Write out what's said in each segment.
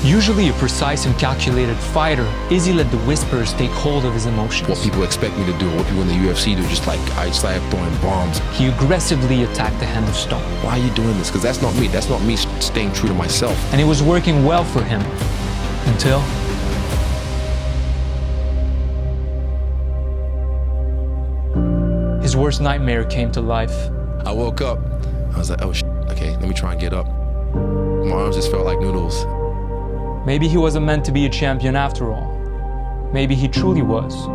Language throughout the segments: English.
Usually a precise and calculated fighter, Izzy let the whispers take hold of his emotions. What people expect me to do, what people in the UFC do, just like I start throwing bombs. He aggressively attacked the Hand of Stone. Why are you doing this? Because that's not me. That's not me staying true to myself. And it was working well for him. Until... his worst nightmare came to life. I woke up. I was like, oh, okay, let me try and get up. My arms just felt like noodles. Maybe he wasn't meant to be a champion after all. Maybe he truly was.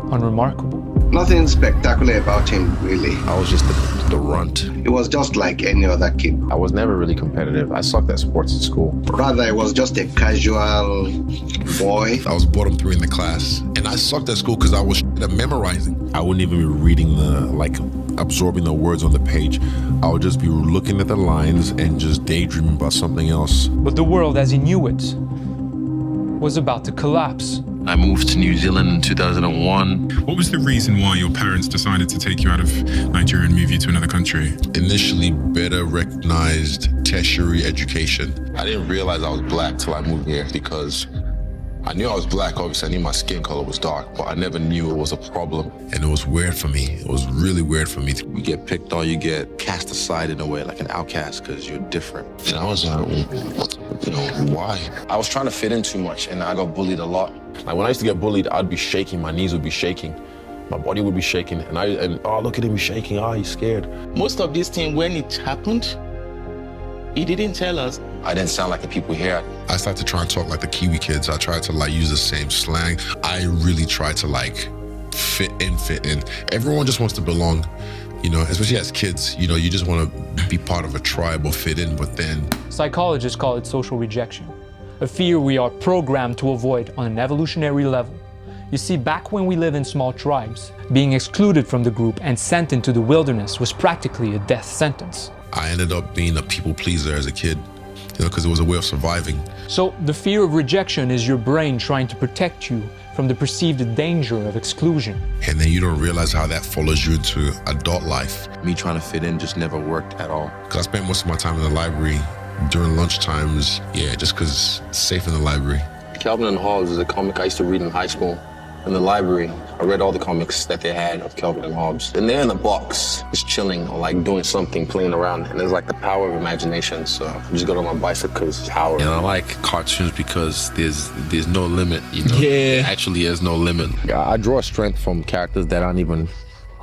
Unremarkable. Nothing spectacular about him, really. I was just the runt. He was just like any other kid. I was never really competitive. I sucked at sports in school. Rather, he was just a casual boy. I was bottom 3 in the class. And I sucked at school because I was at memorizing. I wouldn't even be reading absorbing the words on the page. I would just be looking at the lines and just daydreaming about something else. But the world as he knew it was about to collapse. I moved to New Zealand in 2001. What was the reason why your parents decided to take you out of Nigeria and move you to another country? Initially, better recognized tertiary education. I didn't realize I was black till I moved here because I knew I was black. Obviously, I knew my skin color was dark, but I never knew it was a problem. And it was weird for me. It was really weird for me. You get picked on, you get cast aside in a way, like an outcast, because you're different. And I was like, why? I was trying to fit in too much, and I got bullied a lot. Like when I used to get bullied, I'd be shaking, my knees would be shaking, my body would be shaking, and oh, look at him, he's shaking, oh, he's scared. Most of this thing, when it happened, he didn't tell us. I didn't sound like the people here. I started to try and talk like the Kiwi kids. I tried to use the same slang. I really tried to fit in. Everyone just wants to belong, especially as kids, you just want to be part of a tribe or fit in, but then... Psychologists call it social rejection, a fear we are programmed to avoid on an evolutionary level. You see, back when we lived in small tribes, being excluded from the group and sent into the wilderness was practically a death sentence. I ended up being a people pleaser as a kid, because it was a way of surviving. So the fear of rejection is your brain trying to protect you from the perceived danger of exclusion. And then you don't realize how that follows you into adult life. Me trying to fit in just never worked at all. Because I spent most of my time in the library during lunch times, just because it's safe in the library. Calvin and Hobbes is a comic I used to read in high school. In the library, I read all the comics that they had of Calvin and Hobbes. And they're in the box, just chilling or doing something, playing around. And there's the power of imagination. So I just got on my bicycle because it's power. And I like cartoons because there's no limit, Yeah. Actually, there's no limit. I draw strength from characters that aren't even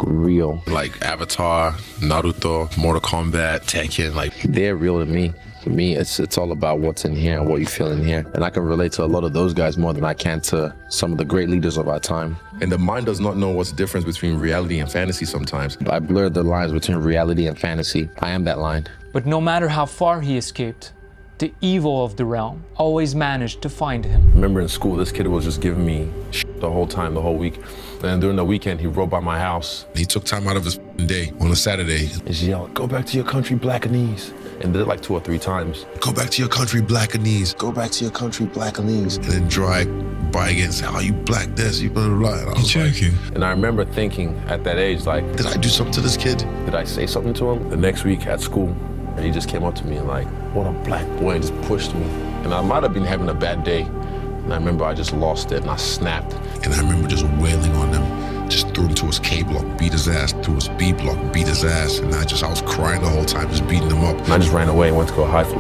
real. Like Avatar, Naruto, Mortal Kombat, Tekken, they're real to me. For me, it's all about what's in here and what you feel in here. And I can relate to a lot of those guys more than I can to some of the great leaders of our time. And the mind does not know what's the difference between reality and fantasy sometimes. I blurred the lines between reality and fantasy. I am that line. But no matter how far he escaped, the evil of the realm always managed to find him. I remember in school, this kid was just giving me shit the whole time, the whole week. And during the weekend, he rode by my house. He took time out of his day on a Saturday. And he yelled, "Go back to your country, Blackanese." And did it 2 or 3 times. Go back to your country, Blackanese. Go back to your country, Blackanese. And then drive by again and say, oh, you black this, you blah, blah, blah. You're joking. And I remember thinking at that age, did I do something to this kid? Did I say something to him? The next week at school, he just came up to me and what a black boy, and just pushed me. And I might have been having a bad day. And I remember I just lost it and I snapped. And I remember just wailing on him. Just threw him to his K block, beat his ass, to his B block, beat his ass. And I was crying the whole time, just beating him up. And I just ran away and went to go hide for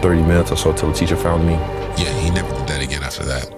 30 minutes or so till the teacher found me. Yeah, he never did that again after that.